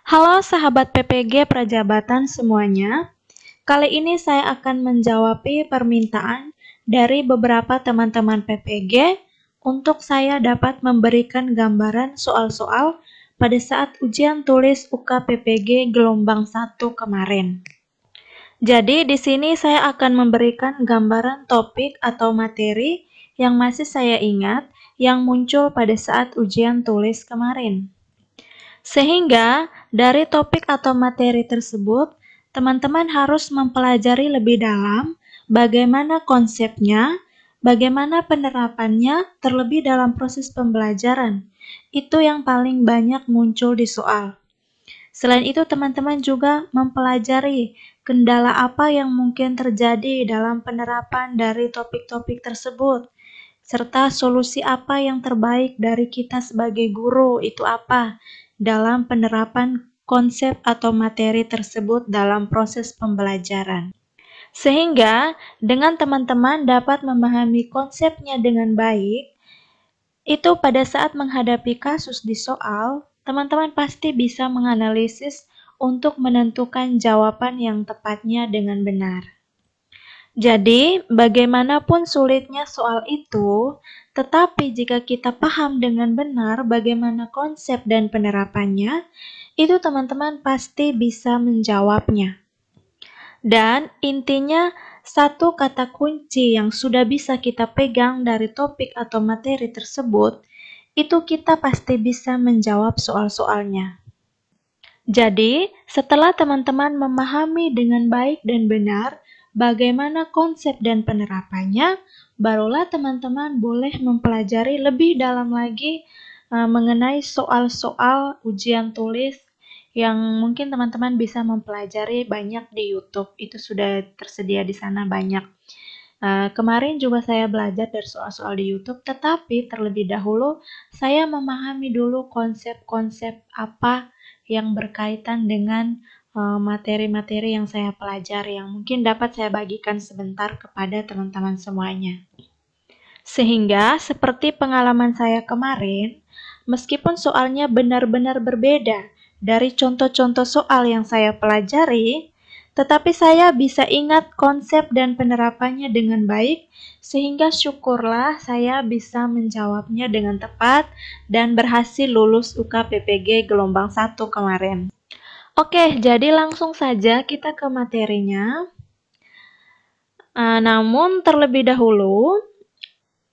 Halo sahabat PPG Prajabatan semuanya. Kali ini saya akan menjawab permintaan dari beberapa teman-teman PPG untuk saya dapat memberikan gambaran soal-soal pada saat ujian tulis UK PPG gelombang 1 kemarin. Jadi di sini saya akan memberikan gambaran topik atau materi yang masih saya ingat yang muncul pada saat ujian tulis kemarin. Sehingga dari topik atau materi tersebut, teman-teman harus mempelajari lebih dalam bagaimana konsepnya, bagaimana penerapannya, terlebih dalam proses pembelajaran. Itu yang paling banyak muncul di soal. Selain itu, teman-teman juga mempelajari kendala apa yang mungkin terjadi dalam penerapan dari topik-topik tersebut, serta solusi apa yang terbaik dari kita sebagai guru itu apa dalam penerapan konsep atau materi tersebut dalam proses pembelajaran. Sehingga dengan teman-teman dapat memahami konsepnya dengan baik, itu pada saat menghadapi kasus di soal, teman-teman pasti bisa menganalisis untuk menentukan jawaban yang tepatnya dengan benar. Jadi, bagaimanapun sulitnya soal itu, tetapi jika kita paham dengan benar bagaimana konsep dan penerapannya, itu teman-teman pasti bisa menjawabnya. Dan intinya, satu kata kunci yang sudah bisa kita pegang dari topik atau materi tersebut, itu kita pasti bisa menjawab soal-soalnya. Jadi, setelah teman-teman memahami dengan baik dan benar bagaimana konsep dan penerapannya, barulah teman-teman boleh mempelajari lebih dalam lagi mengenai soal-soal ujian tulis yang mungkin teman-teman bisa mempelajari banyak di YouTube. Itu sudah tersedia di sana banyak. Kemarin juga saya belajar dari soal-soal di YouTube, tetapi terlebih dahulu saya memahami dulu konsep-konsep apa yang berkaitan dengan materi-materi yang saya pelajari yang mungkin dapat saya bagikan sebentar kepada teman-teman semuanya. Sehingga seperti pengalaman saya kemarin, meskipun soalnya benar-benar berbeda dari contoh-contoh soal yang saya pelajari, tetapi saya bisa ingat konsep dan penerapannya dengan baik, sehingga syukurlah saya bisa menjawabnya dengan tepat dan berhasil lulus UK PPG gelombang 1 kemarin. Oke, jadi langsung saja kita ke materinya. Namun terlebih dahulu,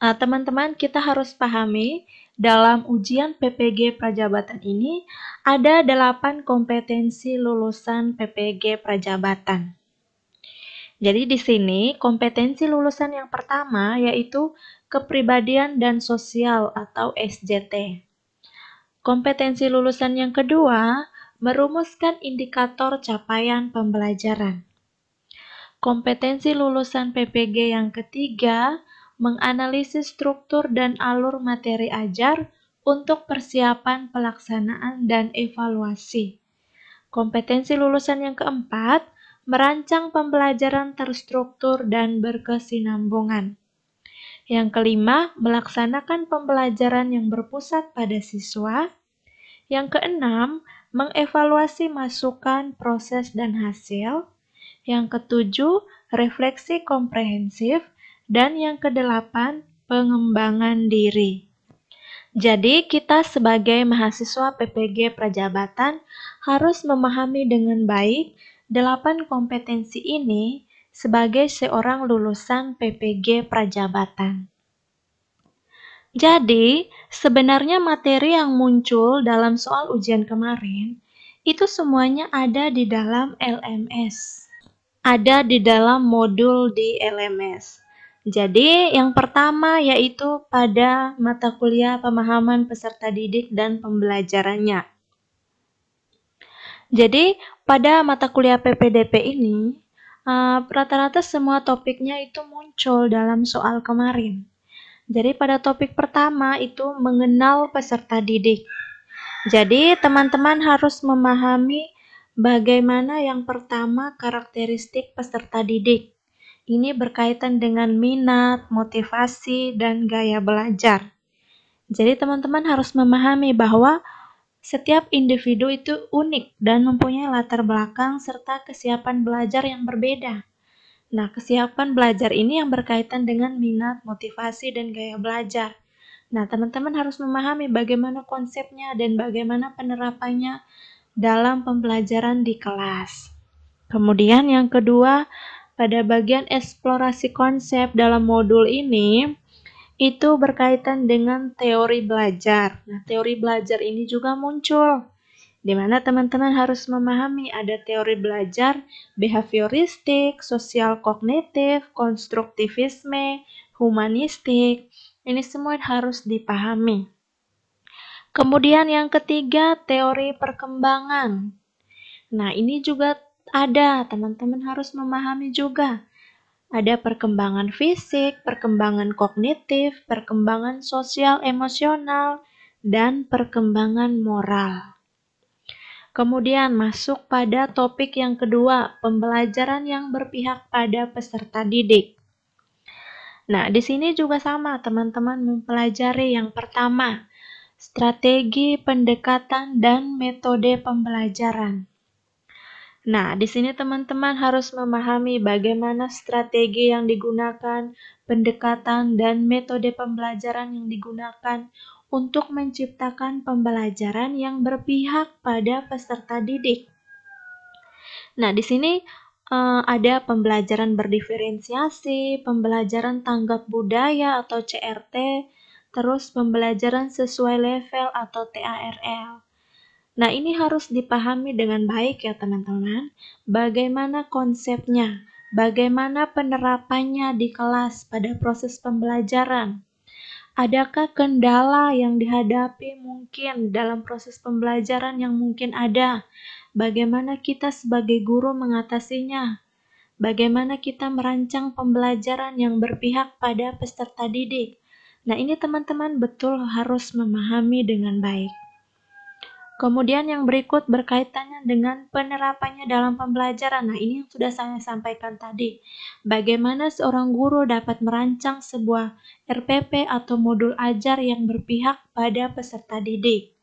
teman-teman, kita harus pahami dalam ujian PPG Prajabatan ini ada 8 kompetensi lulusan PPG Prajabatan. Jadi di sini kompetensi lulusan yang pertama yaitu kepribadian dan sosial atau SJT. Kompetensi lulusan yang kedua merumuskan indikator capaian pembelajaran. Kompetensi lulusan PPG yang ketiga menganalisis struktur dan alur materi ajar untuk persiapan pelaksanaan dan evaluasi. Kompetensi lulusan yang keempat, merancang pembelajaran terstruktur dan berkesinambungan. Yang kelima, melaksanakan pembelajaran yang berpusat pada siswa. Yang keenam, mengevaluasi masukan, proses, dan hasil. Yang ketujuh, refleksi komprehensif. Dan yang kedelapan, pengembangan diri. Jadi, kita sebagai mahasiswa PPG Prajabatan harus memahami dengan baik 8 kompetensi ini sebagai seorang lulusan PPG Prajabatan. Jadi, sebenarnya materi yang muncul dalam soal ujian kemarin itu semuanya ada di dalam LMS. Ada di dalam modul di LMS. Jadi, yang pertama yaitu pada mata kuliah pemahaman peserta didik dan pembelajarannya. Jadi, pada mata kuliah PPDP ini, rata-rata semua topiknya itu muncul dalam soal kemarin. Jadi, pada topik pertama itu mengenal peserta didik. Jadi, teman-teman harus memahami bagaimana yang pertama karakteristik peserta didik. Ini berkaitan dengan minat, motivasi, dan gaya belajar. Jadi teman-teman harus memahami bahwa Setiap individu itu unik dan mempunyai latar belakang serta kesiapan belajar yang berbeda. Nah, kesiapan belajar ini yang berkaitan dengan minat, motivasi, dan gaya belajar. Nah, teman-teman harus memahami bagaimana konsepnya dan bagaimana penerapannya dalam pembelajaran di kelas. Kemudian yang kedua, pada bagian eksplorasi konsep dalam modul ini, itu berkaitan dengan teori belajar. Nah, teori belajar ini juga muncul, di mana teman-teman harus memahami ada teori belajar, behavioristik, sosial kognitif, konstruktivisme, humanistik. Ini semua harus dipahami. Kemudian yang ketiga, teori perkembangan. Nah, ini juga ada, teman-teman harus memahami juga. Ada perkembangan fisik, perkembangan kognitif, perkembangan sosial emosional, dan perkembangan moral. Kemudian masuk pada topik yang kedua, pembelajaran yang berpihak pada peserta didik. Nah, di sini juga sama, teman-teman mempelajari yang pertama, strategi pendekatan dan metode pembelajaran. Nah, di sini teman-teman harus memahami bagaimana strategi yang digunakan, pendekatan, dan metode pembelajaran yang digunakan untuk menciptakan pembelajaran yang berpihak pada peserta didik. Nah, di sini ada pembelajaran berdiferensiasi, pembelajaran tanggap budaya atau CRT, terus pembelajaran sesuai level atau TARL. Nah, ini harus dipahami dengan baik ya teman-teman. Bagaimana konsepnya, bagaimana penerapannya di kelas pada proses pembelajaran. Adakah kendala yang dihadapi mungkin dalam proses pembelajaran yang mungkin ada? Bagaimana kita sebagai guru mengatasinya? Bagaimana kita merancang pembelajaran yang berpihak pada peserta didik? Nah, ini teman-teman betul harus memahami dengan baik. Kemudian yang berikut berkaitannya dengan penerapannya dalam pembelajaran. Nah, ini yang sudah saya sampaikan tadi. Bagaimana seorang guru dapat merancang sebuah RPP atau modul ajar yang berpihak pada peserta didik.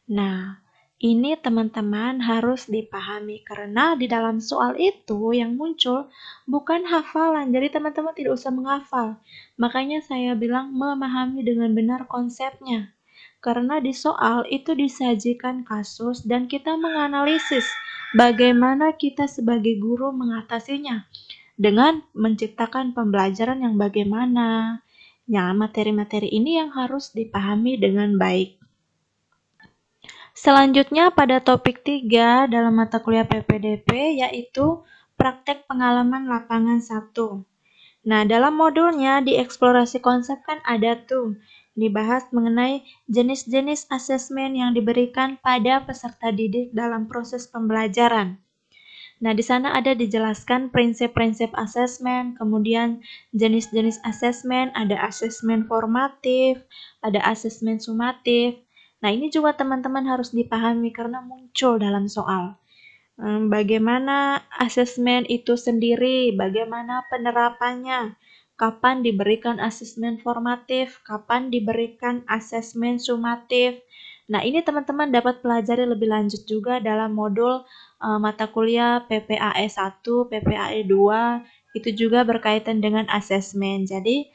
Nah, ini teman-teman harus dipahami karena di dalam soal itu yang muncul bukan hafalan. Jadi teman-teman tidak usah menghafal. Makanya saya bilang memahami dengan benar konsepnya. Karena di soal itu disajikan kasus dan kita menganalisis bagaimana kita sebagai guru mengatasinya dengan menciptakan pembelajaran yang bagaimana. Ya, materi-materi ini yang harus dipahami dengan baik. Selanjutnya pada topik 3 dalam mata kuliah PPDP yaitu praktek pengalaman lapangan 1. Nah, dalam modulnya di eksplorasi konsep kan ada tuh dibahas mengenai jenis-jenis asesmen yang diberikan pada peserta didik dalam proses pembelajaran. Nah, di sana ada dijelaskan prinsip-prinsip asesmen, kemudian jenis-jenis asesmen, ada asesmen formatif, ada asesmen sumatif. Nah, ini juga teman-teman harus dipahami karena muncul dalam soal. Bagaimana asesmen itu sendiri, bagaimana penerapannya, kapan diberikan asesmen formatif, kapan diberikan asesmen sumatif. Nah, ini teman-teman dapat pelajari lebih lanjut juga dalam modul mata kuliah PPAE 1, PPAE 2, itu juga berkaitan dengan asesmen. Jadi,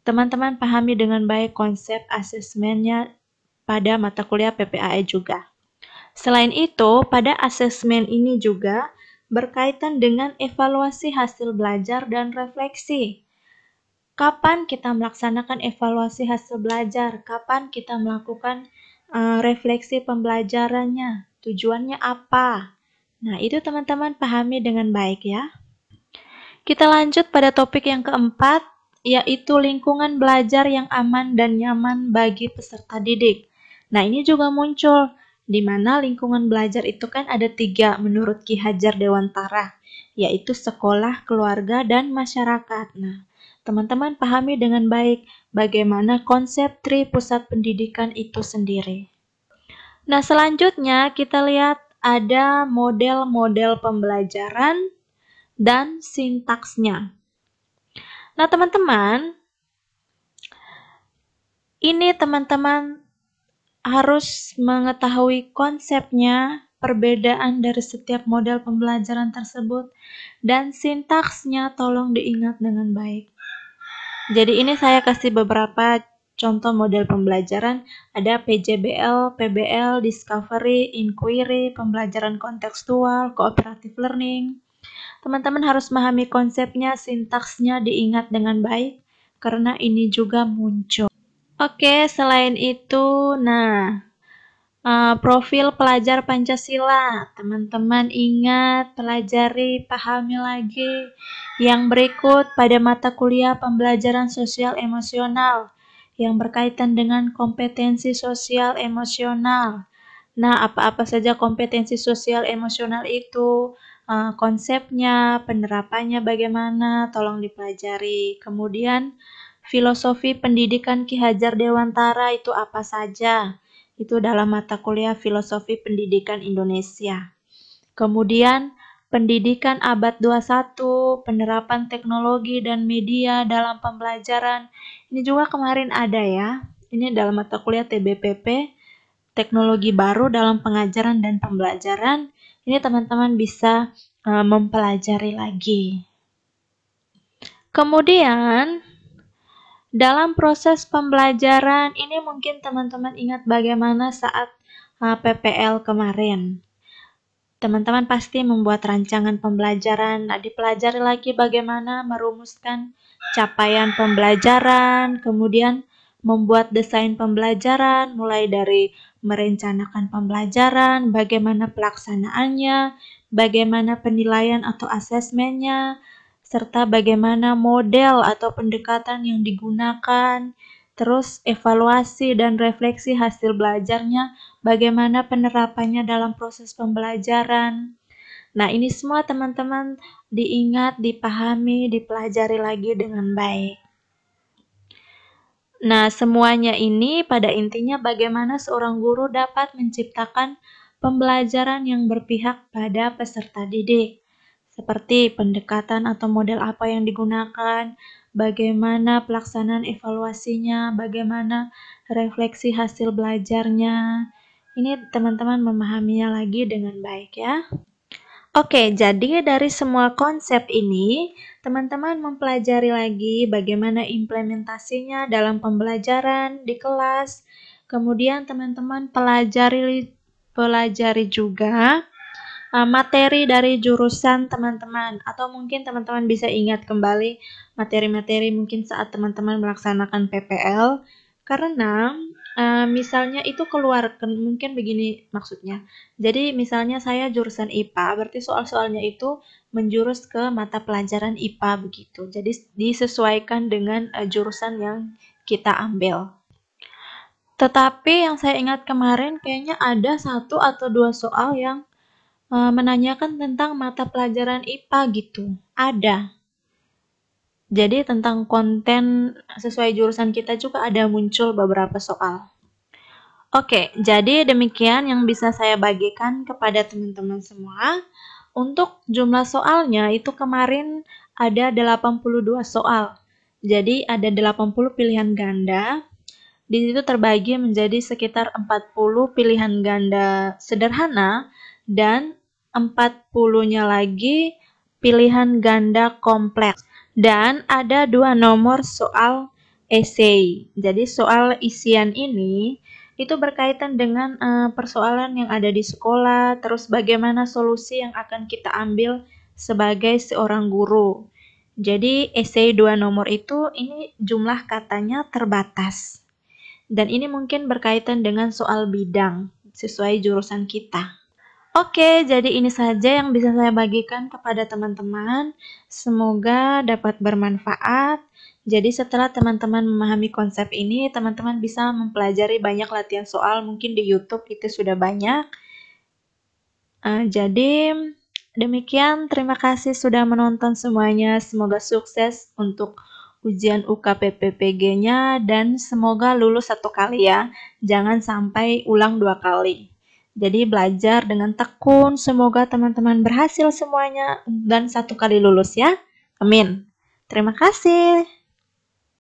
teman-teman pahami dengan baik konsep asesmennya pada mata kuliah PPAE juga. Selain itu, pada asesmen ini juga berkaitan dengan evaluasi hasil belajar dan refleksi. Kapan kita melaksanakan evaluasi hasil belajar? Kapan kita melakukan refleksi pembelajarannya? Tujuannya apa? Nah, itu teman-teman pahami dengan baik ya. Kita lanjut pada topik yang keempat, yaitu lingkungan belajar yang aman dan nyaman bagi peserta didik. Nah, ini juga muncul, di mana lingkungan belajar itu kan ada 3 menurut Ki Hajar Dewantara, yaitu sekolah, keluarga, dan masyarakat. Nah, teman-teman pahami dengan baik bagaimana konsep Tri Pusat Pendidikan itu sendiri. Nah, selanjutnya kita lihat ada model-model pembelajaran dan sintaksnya. Nah, teman-teman, ini teman-teman harus mengetahui konsepnya, perbedaan dari setiap model pembelajaran tersebut, dan sintaksnya tolong diingat dengan baik. Jadi ini saya kasih beberapa contoh model pembelajaran. Ada PJBL, PBL, Discovery, Inquiry, pembelajaran kontekstual, cooperative learning. Teman-teman harus memahami konsepnya, sintaksnya diingat dengan baik, karena ini juga muncul. Oke, selain itu, profil pelajar Pancasila. Teman-teman ingat, pelajari, pahami lagi. Yang berikut pada mata kuliah pembelajaran sosial emosional yang berkaitan dengan kompetensi sosial emosional. Nah, apa-apa saja kompetensi sosial emosional itu? Konsepnya, penerapannya bagaimana, tolong dipelajari. Kemudian, filosofi pendidikan Ki Hajar Dewantara itu apa saja? Itu dalam mata kuliah Filosofi Pendidikan Indonesia. Kemudian, pendidikan abad 21, penerapan teknologi dan media dalam pembelajaran. Ini juga kemarin ada ya. Ini dalam mata kuliah TBPP, teknologi baru dalam pengajaran dan pembelajaran. Ini teman-teman bisa mempelajari lagi. Kemudian, dalam proses pembelajaran, ini mungkin teman-teman ingat bagaimana saat PPL kemarin. Teman-teman pasti membuat rancangan pembelajaran, dipelajari lagi bagaimana merumuskan capaian pembelajaran, kemudian membuat desain pembelajaran, mulai dari merencanakan pembelajaran, bagaimana pelaksanaannya, bagaimana penilaian atau asesmennya, serta bagaimana model atau pendekatan yang digunakan, terus evaluasi dan refleksi hasil belajarnya, bagaimana penerapannya dalam proses pembelajaran. Nah, ini semua teman-teman diingat, dipahami, dipelajari lagi dengan baik. Nah, semuanya ini pada intinya bagaimana seorang guru dapat menciptakan pembelajaran yang berpihak pada peserta didik. Seperti pendekatan atau model apa yang digunakan, bagaimana pelaksanaan evaluasinya, bagaimana refleksi hasil belajarnya. Ini teman-teman memahaminya lagi dengan baik ya. Oke, jadi dari semua konsep ini, teman-teman mempelajari lagi bagaimana implementasinya dalam pembelajaran di kelas. Kemudian teman-teman pelajari juga materi dari jurusan teman-teman, atau mungkin teman-teman bisa ingat kembali materi-materi mungkin saat teman-teman melaksanakan PPL, karena misalnya itu keluar, mungkin begini maksudnya. Jadi misalnya saya jurusan IPA, berarti soal-soalnya itu menjurus ke mata pelajaran IPA begitu. Jadi disesuaikan dengan jurusan yang kita ambil. Tetapi yang saya ingat kemarin kayaknya ada 1 atau 2 soal yang menanyakan tentang mata pelajaran IPA gitu. Ada. Jadi tentang konten sesuai jurusan kita juga ada muncul beberapa soal. Oke, jadi demikian yang bisa saya bagikan kepada teman-teman semua. Untuk jumlah soalnya itu kemarin ada 82 soal. Jadi ada 80 pilihan ganda. Di situ terbagi menjadi sekitar 40 pilihan ganda sederhana dan 40-nya lagi pilihan ganda kompleks. Dan ada 2 nomor soal esai. Jadi soal isian ini itu berkaitan dengan persoalan yang ada di sekolah, terus bagaimana solusi yang akan kita ambil sebagai seorang guru. Jadi esai 2 nomor itu ini jumlah katanya terbatas. Dan ini mungkin berkaitan dengan soal bidang sesuai jurusan kita. Oke, jadi ini saja yang bisa saya bagikan kepada teman-teman. Semoga dapat bermanfaat. Jadi setelah teman-teman memahami konsep ini, teman-teman bisa mempelajari banyak latihan soal, mungkin di YouTube itu sudah banyak. Jadi demikian, terima kasih sudah menonton semuanya. Semoga sukses untuk ujian UKPPPG-nya dan semoga lulus 1 kali ya. Jangan sampai ulang 2 kali. Jadi belajar dengan tekun, semoga teman-teman berhasil semuanya dan 1 kali lulus ya. Amin. Terima kasih.